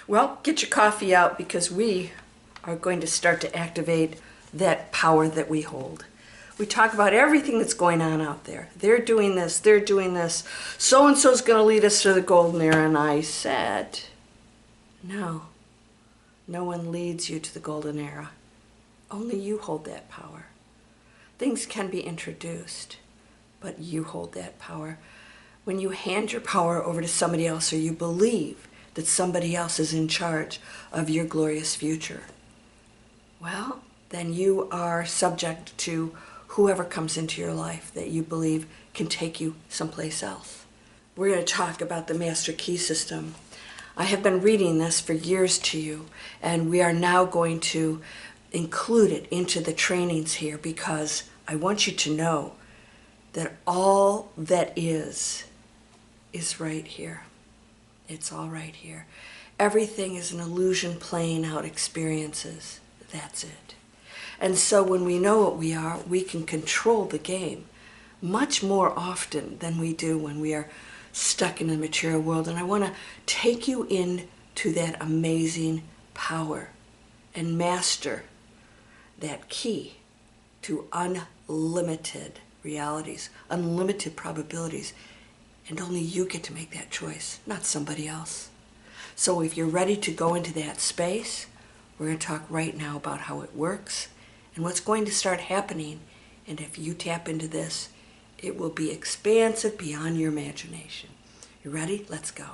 Well, get your coffee out because we are going to start to activate that power that we hold. We talk about everything that's going on out there. They're doing this, they're doing this. So-and-so's going to lead us to the golden era. And I said, no, no one leads you to the golden era. Only you hold that power. Things can be introduced, but you hold that power. When you hand your power over to somebody else, or you believe that somebody else is in charge of your glorious future, well, then you are subject to whoever comes into your life that you believe can take you someplace else. We're going to talk about the Master Key System. I have been reading this for years to you, and we are now going to include it into the trainings here because I want you to know that all that is right here. It's all right here. Everything is an illusion playing out experiences. That's it. And so when we know what we are, we can control the game much more often than we do when we are stuck in the material world. And I want to take you into that amazing power and master that key to unlimited realities, unlimited probabilities. And only you get to make that choice, not somebody else. So if you're ready to go into that space, we're going to talk right now about how it works and what's going to start happening. And if you tap into this, it will be expansive beyond your imagination. You ready? Let's go.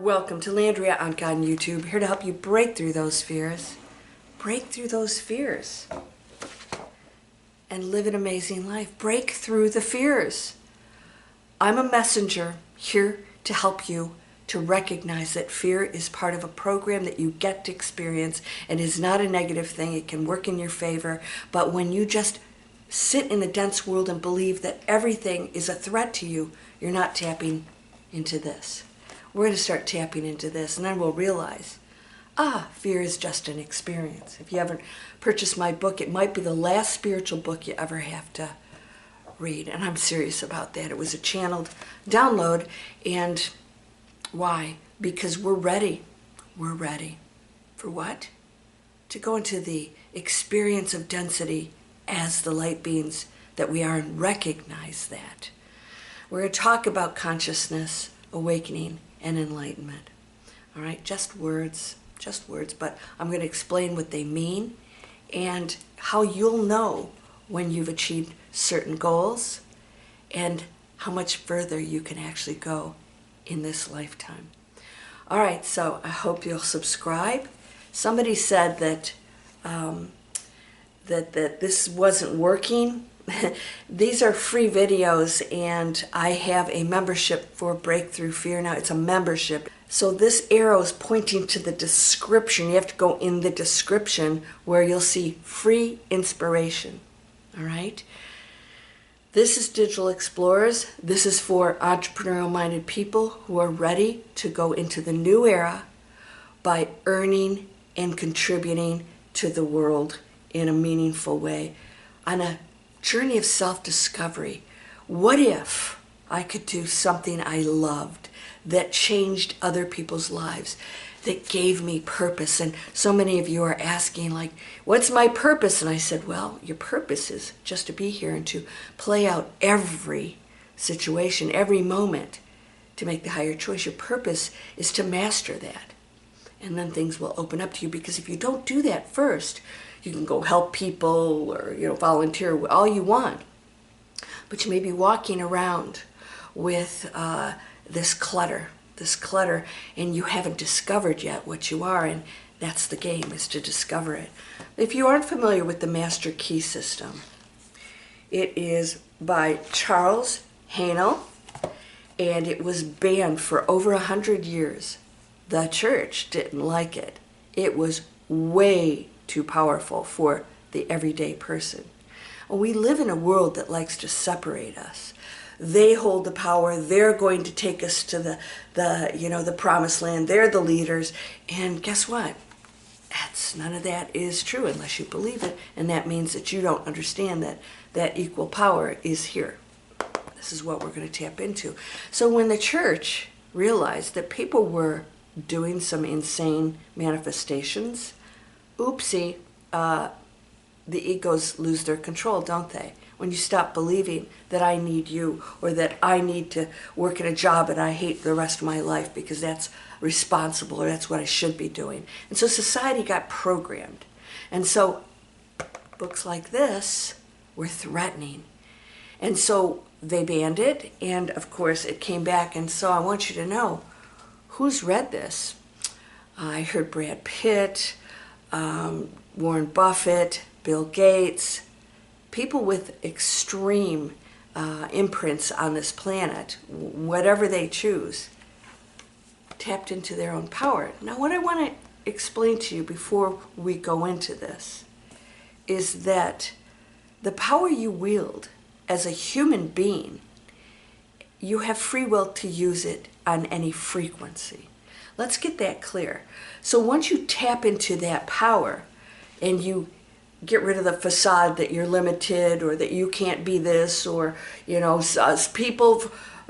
Welcome to Landria, Onkka on YouTube, here to help you break through those fears. Break through those fears and live an amazing life. Break through the fears. I'm a messenger here to help you to recognize that fear is part of a program that you get to experience and is not a negative thing. It can work in your favor. But when you just sit in a dense world and believe that everything is a threat to you, you're not tapping into this. We're going to start tapping into this, and then we'll realize, fear is just an experience. If you haven't purchased my book, it might be the last spiritual book you ever have to read, and I'm serious about that. It was a channeled download, and why? Because we're ready. We're ready. For what? To go into the experience of density as the light beings that we are, and recognize that. We're going to talk about consciousness, awakening, and enlightenment. All right, just words, but I'm going to explain what they mean and how you'll know when you've achieved certain goals and how much further you can actually go in this lifetime. All right, so I hope you'll subscribe. Somebody said that that this wasn't working. These are free videos, and I have a membership for Breakthrough Fear now. It's a membership. So this arrow is pointing to the description. You have to go in the description where you'll see free inspiration. All right? This is Digital Explorers. This is for entrepreneurial-minded people who are ready to go into the new era by earning and contributing to the world in a meaningful way on a journey of self-discovery. What if I could do something I loved that changed other people's lives, that gave me purpose? And so many of you are asking, like, what's my purpose? And I said, well, your purpose is just to be here and to play out every situation, every moment, to make the higher choice. Your purpose is to master that. And then things will open up to you, because if you don't do that first, you can go help people or, volunteer, all you want. But you may be walking around with this clutter, and you haven't discovered yet what you are, and that's the game, is to discover it. If you aren't familiar with the Master Key System, it is by Charles Haanel, and it was banned for over 100 years. The church didn't like it. It was way too powerful for the everyday person. We live in a world that likes to separate us. They hold the power. They're going to take us to the promised land. They're the leaders. And guess what? That's false. None of that is true unless you believe it, and that means that you don't understand that that equal power is here. This is what we're going to tap into. So when the church realized that people were doing some insane manifestations, oopsie, the egos lose their control, don't they? When you stop believing that I need you, or that I need to work at a job and I hate the rest of my life because that's responsible, or that's what I should be doing. And so society got programmed. And so books like this were threatening. And so they banned it, and of course it came back. And so I want you to know, who's read this? I heard Brad Pitt, Warren Buffett, Bill Gates, people with extreme imprints on this planet, whatever they choose, tapped into their own power. Now, what I want to explain to you before we go into this is that the power you wield as a human being, you have free will to use it on any frequency. Let's get that clear. So once you tap into that power and you get rid of the facade that you're limited, or that you can't be this, or, you know, people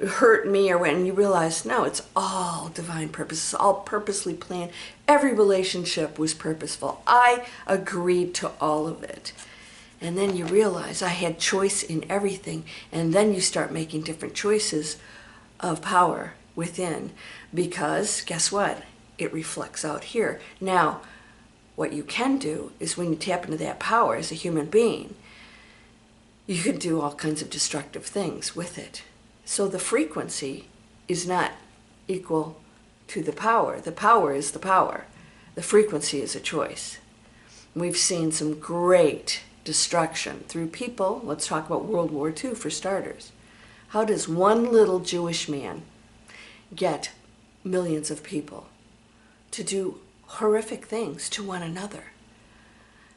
hurt me, or when you realize, no, it's all divine purpose. It's all purposely planned. Every relationship was purposeful. I agreed to all of it. And then you realize I had choice in everything. And then you start making different choices of power within, because guess what? It reflects out here. Now, what you can do is, when you tap into that power as a human being, you can do all kinds of destructive things with it. So the frequency is not equal to the power. The power is the power. The frequency is a choice. We've seen some great destruction through people. Let's talk about World War II for starters. How does one little Jewish man get millions of people to do horrific things to one another,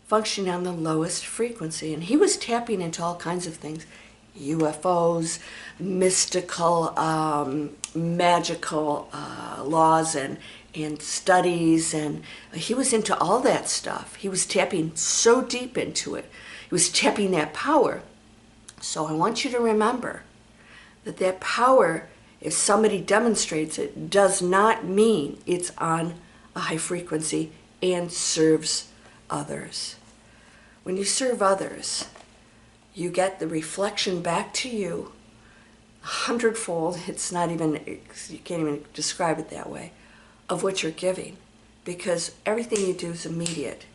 functioning on the lowest frequency? And he was tapping into all kinds of things: UFOs, mystical, magical laws and studies, and he was into all that stuff. He was tapping so deep into it. He was tapping that power. So I want you to remember that that power, if somebody demonstrates it, does not mean it's on a high frequency and serves others. When you serve others, you get the reflection back to you 100-fold. It's not even, you can't even describe it that way, of what you're giving, because everything you do is immediate.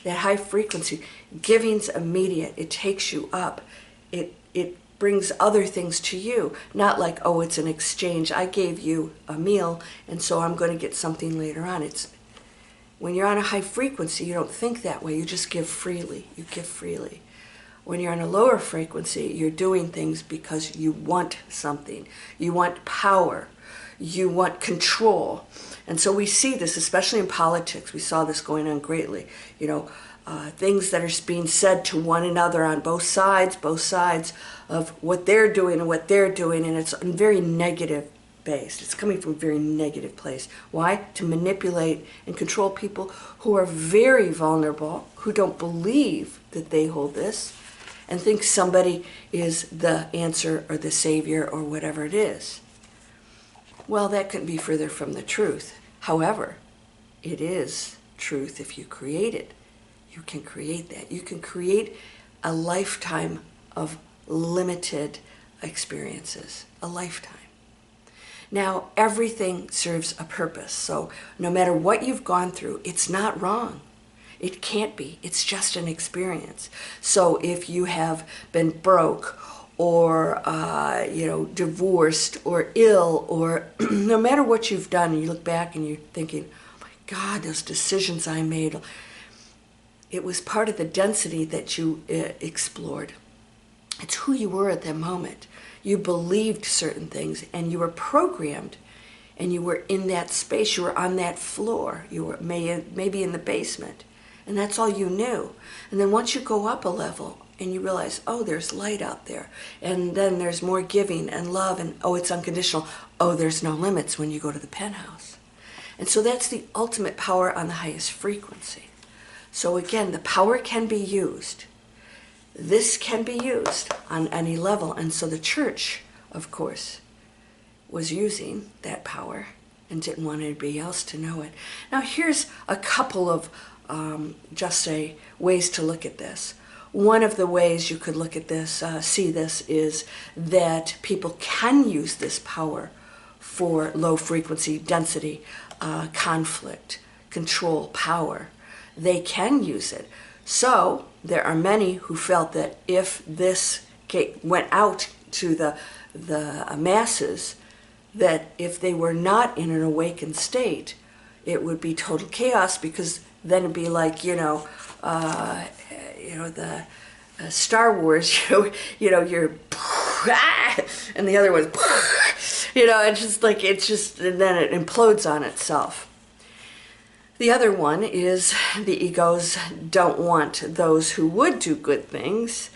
That high frequency, giving's immediate. It takes you up. It brings other things to you. Not like, oh, it's an exchange. I gave you a meal, and so I'm going to get something later on. It's when you're on a high frequency, you don't think that way. You just give freely. You give freely. When you're on a lower frequency, you're doing things because you want something. You want power. You want control. And so we see this, especially in politics. We saw this going on greatly. You know, things that are being said to one another on both sides of what they're doing and what they're doing, and it's very negative based. It's coming from a very negative place. Why? To manipulate and control people who are very vulnerable, who don't believe that they hold this, and think somebody is the answer or the savior or whatever it is. Well, that couldn't be further from the truth. However, it is truth if you create it. You can create that. You can create a lifetime of limited experiences, a lifetime. Now, everything serves a purpose. So no matter what you've gone through, it's not wrong. It can't be. It's just an experience. So if you have been broke or, divorced or ill, or no matter what you've done, and you look back and you're thinking, oh my God, those decisions I made, it was part of the density that you explored. It's who you were at that moment. You believed certain things, and you were programmed, and you were in that space. You were on that floor. You were maybe in the basement, and that's all you knew. And then once you go up a level, and you realize, oh, there's light out there, and then there's more giving and love, and oh, it's unconditional. Oh, there's no limits when you go to the penthouse. And so that's the ultimate power on the highest frequency. So again, the power can be used. This can be used on any level. And so the church, of course, was using that power and didn't want anybody else to know it. Now here's a couple of, just say, ways to look at this. One of the ways you could look at this, see this, is that people can use this power for low frequency, density, conflict, control, power. They can use it. So there are many who felt that if this went out to the masses, that if they were not in an awakened state, it would be total chaos, because then it'd be like, the Star Wars, you're, and the other one's, it's just, and then it implodes on itself. The other one is the egos don't want those who would do good things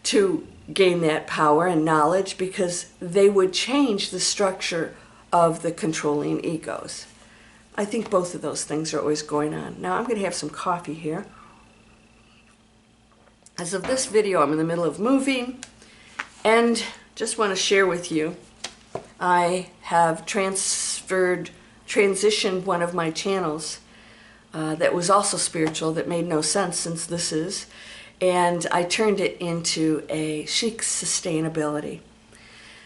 to gain that power and knowledge, because they would change the structure of the controlling egos. I think both of those things are always going on. Now I'm going to have some coffee here. As of this video, I'm in the middle of moving, and just want to share with you, I have transitioned one of my channels that was also spiritual, that made no sense since this is, and I turned it into a chic sustainability.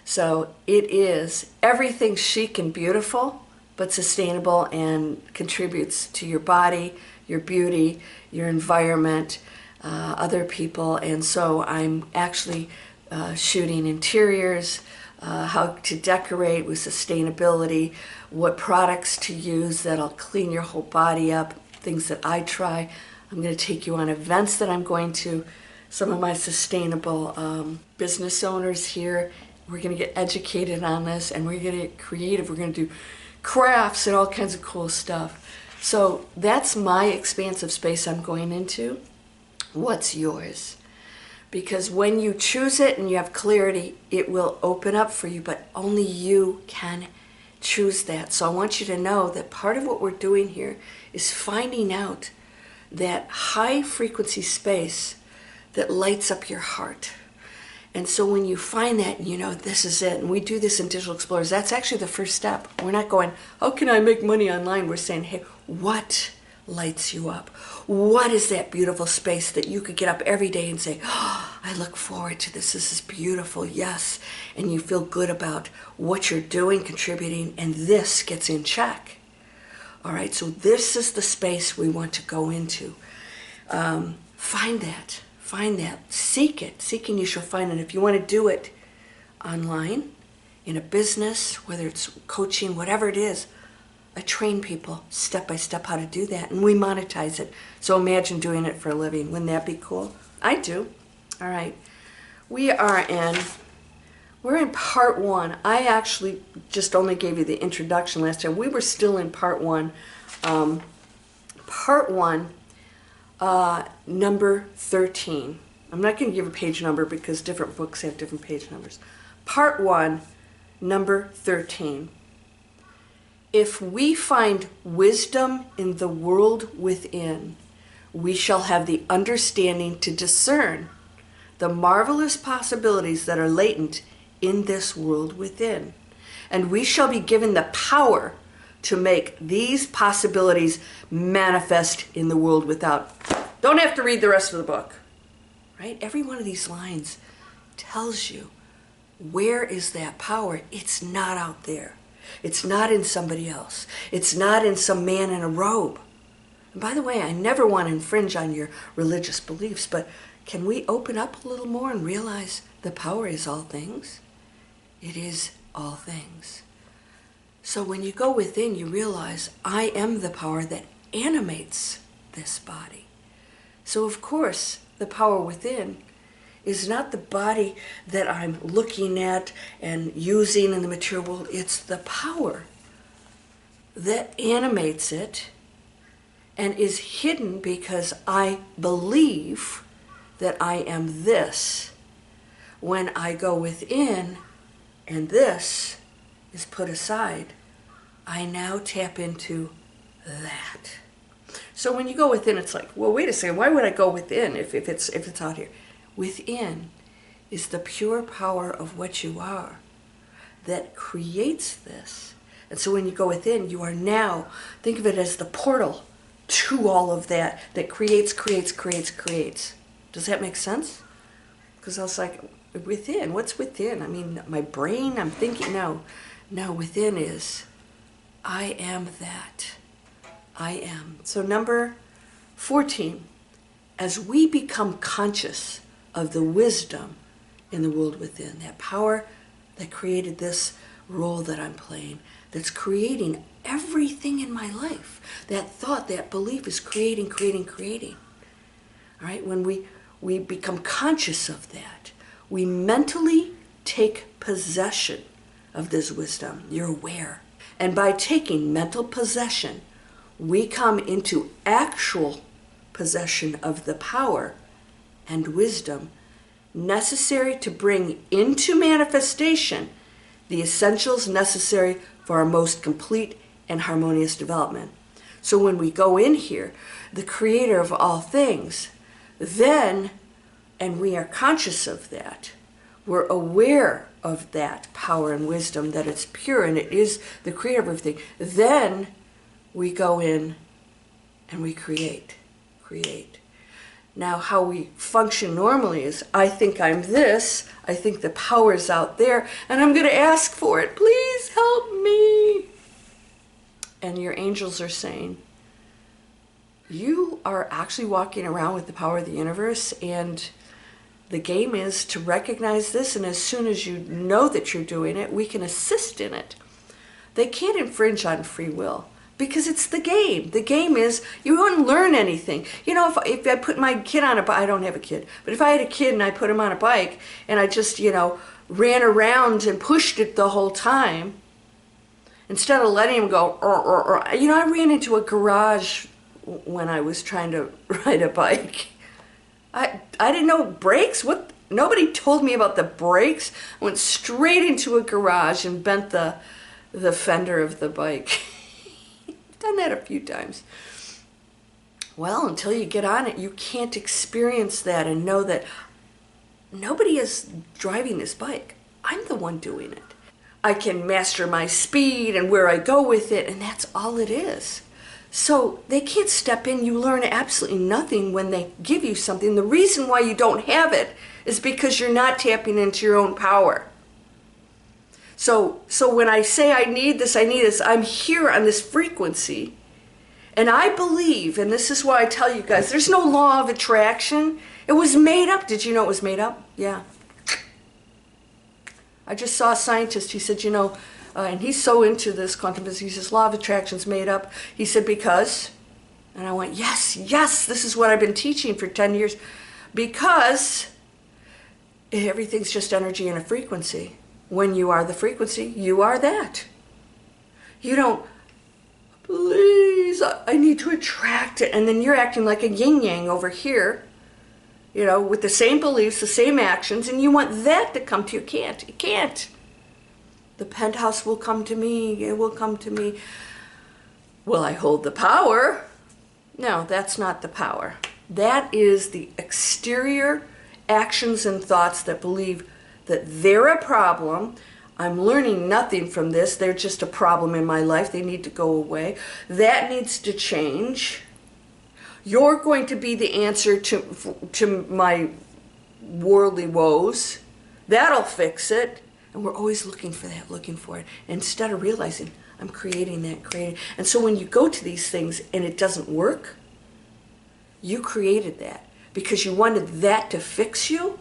So it is everything chic and beautiful, but sustainable and contributes to your body, your beauty, your environment, other people. And so I'm actually shooting interiors, how to decorate with sustainability, what products to use that'll clean your whole body up, things that I try. I'm going to take you on events that I'm going to. Some of my sustainable business owners here, we're going to get educated on this, and we're going to get creative. We're going to do crafts and all kinds of cool stuff. So that's my expansive space I'm going into. What's yours? Because when you choose it and you have clarity, it will open up for you, but only you can choose that. So I want you to know that part of what we're doing here is finding out that high frequency space that lights up your heart. And so when you find that, and this is it, and we do this in Digital Explorers, that's actually the first step. We're not going, how can I make money online? We're saying, hey, what lights you up? What is that beautiful space that you could get up every day and say, oh, I look forward to this. This is beautiful, yes. And you feel good about what you're doing, contributing, and this gets in check. All right, so this is the space we want to go into. Find that. Seek it. Seeking you shall find it. If you want to do it online, in a business, whether it's coaching, whatever it is, I train people step by step how to do that, and we monetize it. So imagine doing it for a living. Wouldn't that be cool? I do. All right. We're in part one. I actually just only gave you the introduction last time. We were still in part one. Part one, number 13. I'm not going to give a page number because different books have different page numbers. Part one, number 13. If we find wisdom in the world within, we shall have the understanding to discern the marvelous possibilities that are latent in this world within. And we shall be given the power to make these possibilities manifest in the world without. Don't have to read the rest of the book, right? Every one of these lines tells you, where is that power? It's not out there. It's not in somebody else. It's not in some man in a robe. And by the way, I never want to infringe on your religious beliefs, but can we open up a little more and realize the power is all things? It is all things. So when you go within, you realize, I am the power that animates this body. So of course, the power within is not the body that I'm looking at and using in the material world. It's the power that animates it and is hidden because I believe that I am this. When I go within and this is put aside, I now tap into that. So when you go within, it's like, well, wait a second, why would I go within if it's out here? Within is the pure power of what you are that creates this. And so when you go within, you are now, think of it as the portal to all of that creates. Does that make sense? Because I was like, within, what's within? I mean, my brain, I'm thinking, no, within is, I am that. I am. So number 14, as we become conscious of the wisdom in the world within, that power that created this role that I'm playing, that's creating everything in my life. That thought, that belief is creating. All right, when we become conscious of that, we mentally take possession of this wisdom. You're aware. And by taking mental possession, we come into actual possession of the power and wisdom necessary to bring into manifestation the essentials necessary for our most complete and harmonious development. So when we go in here, the creator of all things, then, and we are conscious of that, we're aware of that power and wisdom, that it's pure and it is the creator of everything, then we go in and we create. Now, how we function normally is, I think I'm this, I think the power's out there, and I'm going to ask for it. Please help me. And your angels are saying, you are actually walking around with the power of the universe, and the game is to recognize this, and as soon as you know that you're doing it, we can assist in it. They can't infringe on free will, because it's the game. The game is, you wouldn't learn anything. You know, if I put my kid on a bike, I don't have a kid, but if I had a kid and I put him on a bike and I just, ran around and pushed it the whole time, instead of letting him go, I ran into a garage when I was trying to ride a bike. I didn't know brakes. What? Nobody told me about the brakes. I went straight into a garage and bent the fender of the bike. Done that a few times. Well, until you get on it, you can't experience that and know that nobody is driving this bike. I'm the one doing it. I can master my speed and where I go with it, and that's all it is. So they can't step in. You learn absolutely nothing when they give you something. The reason why you don't have it is because you're not tapping into your own power. So when I say I need this, I'm here on this frequency. And I believe, and this is why I tell you guys, there's no law of attraction. It was made up. Did you know it was made up? Yeah. I just saw a scientist, he said, and he's so into this quantum physics, he says, law of attraction's made up. He said, because, and I went, yes, this is what I've been teaching for 10 years. Because everything's just energy and a frequency. When you are the frequency, you are that. You don't, please, I need to attract it. And then you're acting like a yin-yang over here, with the same beliefs, the same actions, and you want that to come to you. It can't. The penthouse will come to me. It will come to me. Will I hold the power? No, that's not the power. That is the exterior actions and thoughts that believe that they're a problem. I'm learning nothing from this. They're just a problem in my life. They need to go away. That needs to change. You're going to be the answer to my worldly woes. That'll fix it. And we're always looking for that, looking for it. Instead of realizing, I'm creating that. And so when you go to these things and it doesn't work, you created that because you wanted that to fix you.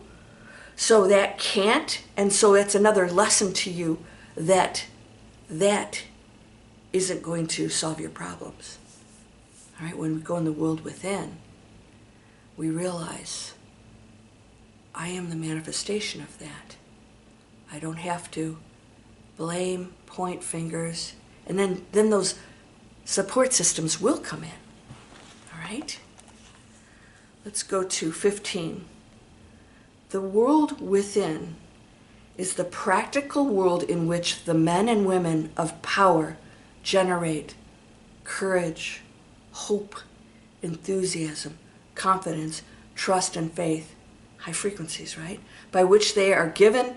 So that can't, and so it's another lesson to you that isn't going to solve your problems. All right, when we go in the world within, we realize I am the manifestation of that. I don't have to blame, point fingers, and then those support systems will come in. All right? Let's go to 15. The world within is the practical world in which the men and women of power generate courage, hope, enthusiasm, confidence, trust, and faith. High frequencies, right? By which they are given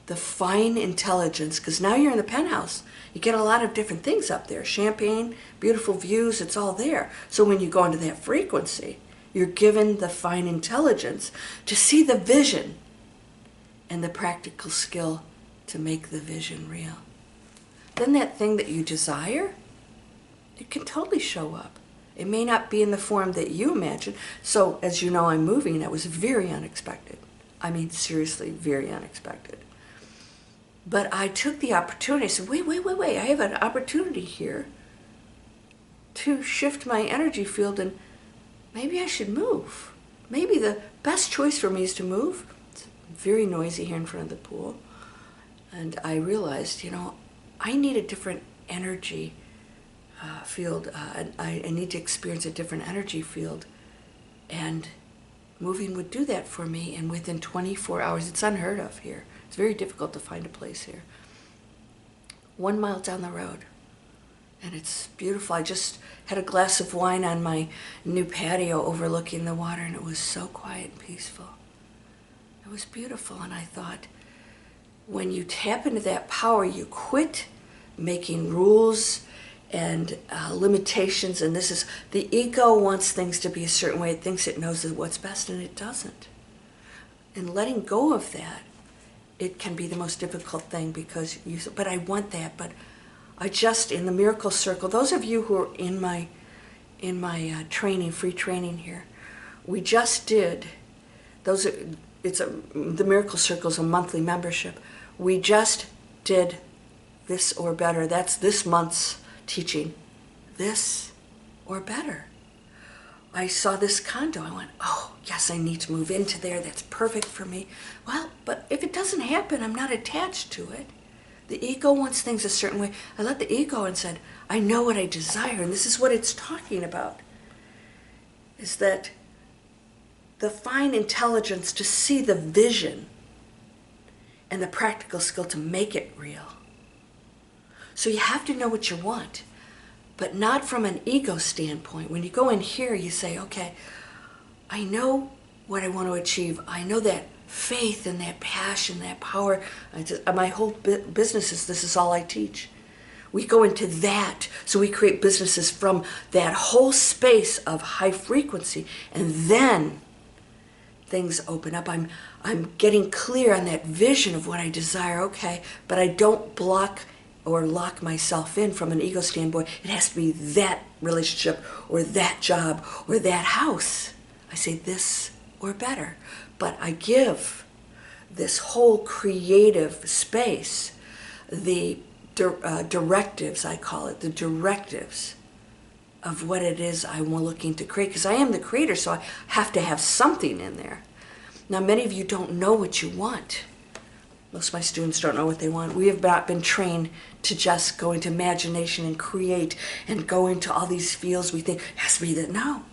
the fine intelligence, because now you're in the penthouse. You get a lot of different things up there. Champagne, beautiful views, it's all there. So when you go into that frequency, you're given the fine intelligence to see the vision and the practical skill to make the vision real. Then that thing that you desire, it can totally show up. It may not be in the form that you imagine. So as you know, I'm moving. That was very unexpected. I mean, seriously, very unexpected. But I took the opportunity. I said, wait. I have an opportunity here to shift my energy field, and maybe I should move. Maybe the best choice for me is to move. It's very noisy here in front of the pool. And I realized, I need a different energy field. I need to experience a different energy field. And moving would do that for me. And within 24 hours, it's unheard of here. It's very difficult to find a place here. 1 mile down the road. And it's beautiful. I just had a glass of wine on my new patio overlooking the water, and it was so quiet and peaceful. It was beautiful. And I thought, when you tap into that power, you quit making rules and limitations. And this is, the ego wants things to be a certain way. It thinks it knows what's best, and it doesn't. And letting go of that, it can be the most difficult thing, because but I want that. But I just, in the miracle circle, those of you who are in my training, free training here, we just did, the miracle circle is a monthly membership. We just did this or better. That's this month's teaching. This or better. I saw this condo. I went, oh, yes, I need to move into there. That's perfect for me. Well, but if it doesn't happen, I'm not attached to it. The ego wants things a certain way. I let the ego and said, I know what I desire. And this is what it's talking about, is that the fine intelligence to see the vision and the practical skill to make it real. So you have to know what you want, but not from an ego standpoint. When you go in here, you say, okay, I know what I want to achieve. I know that faith and that passion, that power. My whole business is, this is all I teach. We go into that, so we create businesses from that whole space of high frequency, and then things open up. I'm getting clear on that vision of what I desire, okay, but I don't block or lock myself in from an ego standpoint. It has to be that relationship or that job or that house. I say this or better. But I give this whole creative space the directives, I call it, the directives of what it is I'm looking to create. Because I am the creator, so I have to have something in there. Now, many of you don't know what you want. Most of my students don't know what they want. We have not been trained to just go into imagination and create and go into all these fields. We think, it has to be that. No.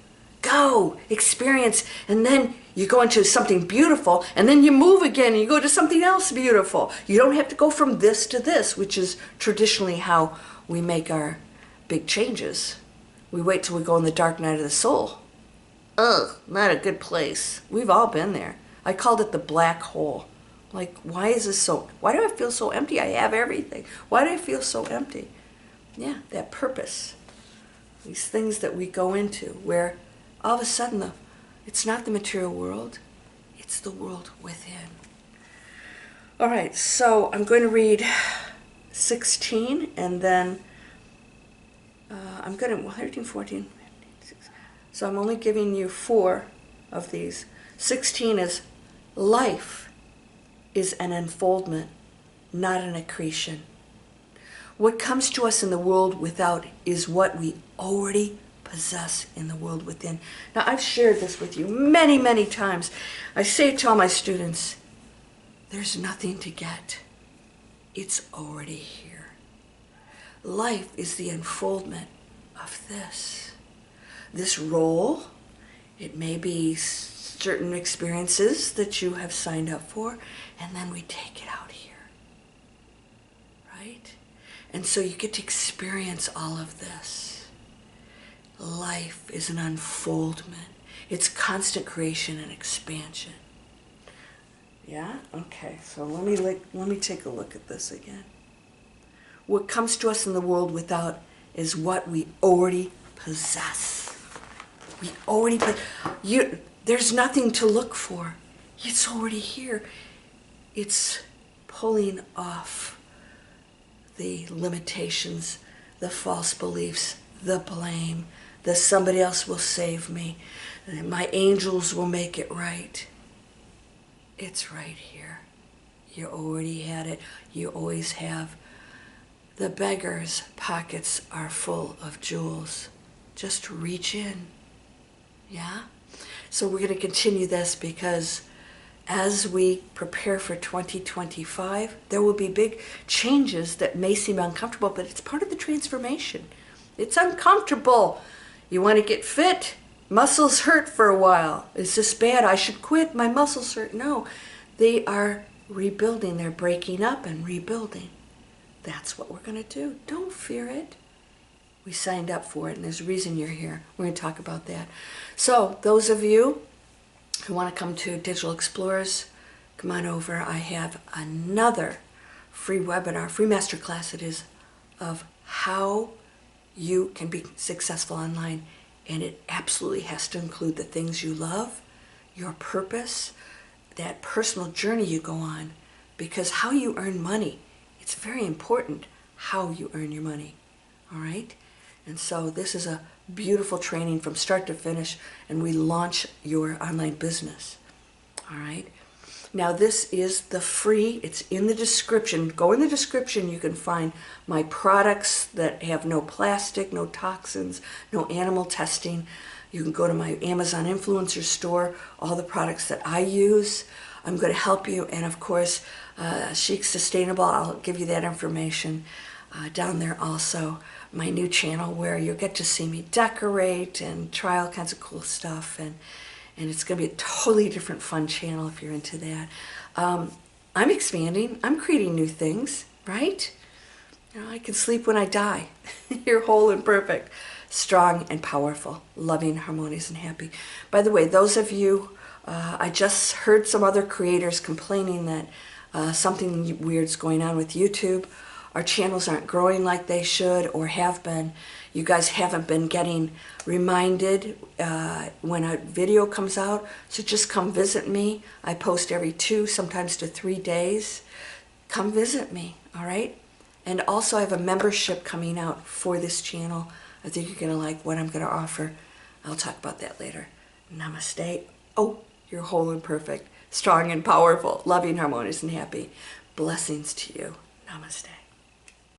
Go, experience, and then you go into something beautiful, and then you move again, and you go to something else beautiful. You don't have to go from this to this, which is traditionally how we make our big changes. We wait till we go in the dark night of the soul. Ugh, not a good place. We've all been there. I called it the black hole. Like, why is this so, why do I feel so empty? I have everything. Why do I feel so empty? Yeah, that purpose. These things that we go into where all of a sudden it's not the material world, it's the world within. All right, so I'm going to read 16, and then I'm going to, 13, 14, 15, 16. So I'm only giving you 4 of these. 16 is, life is an unfoldment, not an accretion. What comes to us in the world without is what we already possess in the world within. Now, I've shared this with you many, many times. I say to all my students, there's nothing to get. It's already here. Life is the unfoldment of this. This role, it may be certain experiences that you have signed up for, and then we take it out here. Right? And so you get to experience all of this. life is an unfoldment. It's constant creation and expansion. Yeah? Okay, so let me take a look at this again. What comes to us in the world without is what we already possess. We already there's nothing to look for. It's already here. It's pulling off the limitations, the false beliefs, the blame, the somebody else will save me, my angels will make it right. It's right here. You already had it. You always have. The beggar's pockets are full of jewels. Just reach in. Yeah? So we're going to continue this because as we prepare for 2025, there will be big changes that may seem uncomfortable, but it's part of the transformation. It's uncomfortable. You want to get fit? Muscles hurt for a while. Is this bad? I should quit. My muscles hurt. No, they are rebuilding. They're breaking up and rebuilding. That's what we're going to do. Don't fear it. We signed up for it, and there's a reason you're here. We're going to talk about that. So those of you who want to come to Digital Explorers, come on over. I have another free webinar, free masterclass it is, of how you can be successful online. And it absolutely has to include the things you love, your purpose, that personal journey you go on. Because how you earn money, it's very important how you earn your money. All right? And so this is a beautiful training from start to finish, and we launch your online business. All right? Now this is the free, it's in the description. Go in the description, you can find my products that have no plastic, no toxins, no animal testing. You can go to my Amazon influencer store, all the products that I use. I'm going to help you, and of course, Chic Sustainable, I'll give you that information down there also. My new channel where you'll get to see me decorate and try all kinds of cool stuff, and it's going to be a totally different fun channel if you're into that. I'm expanding. I'm creating new things, right? You know, I can sleep when I die. You're whole and perfect, strong and powerful, loving, harmonious, and happy. By the way, those of you, I just heard some other creators complaining that something weird's going on with YouTube. Our channels aren't growing like they should or have been. You guys haven't been getting reminded when a video comes out, so just come visit me. I post every 2, sometimes to 3 days. Come visit me, all right? And also I have a membership coming out for this channel. I think you're gonna like what I'm gonna offer. I'll talk about that later. Namaste. Oh, you're whole and perfect, strong and powerful, loving, harmonious, and happy. Blessings to you. Namaste.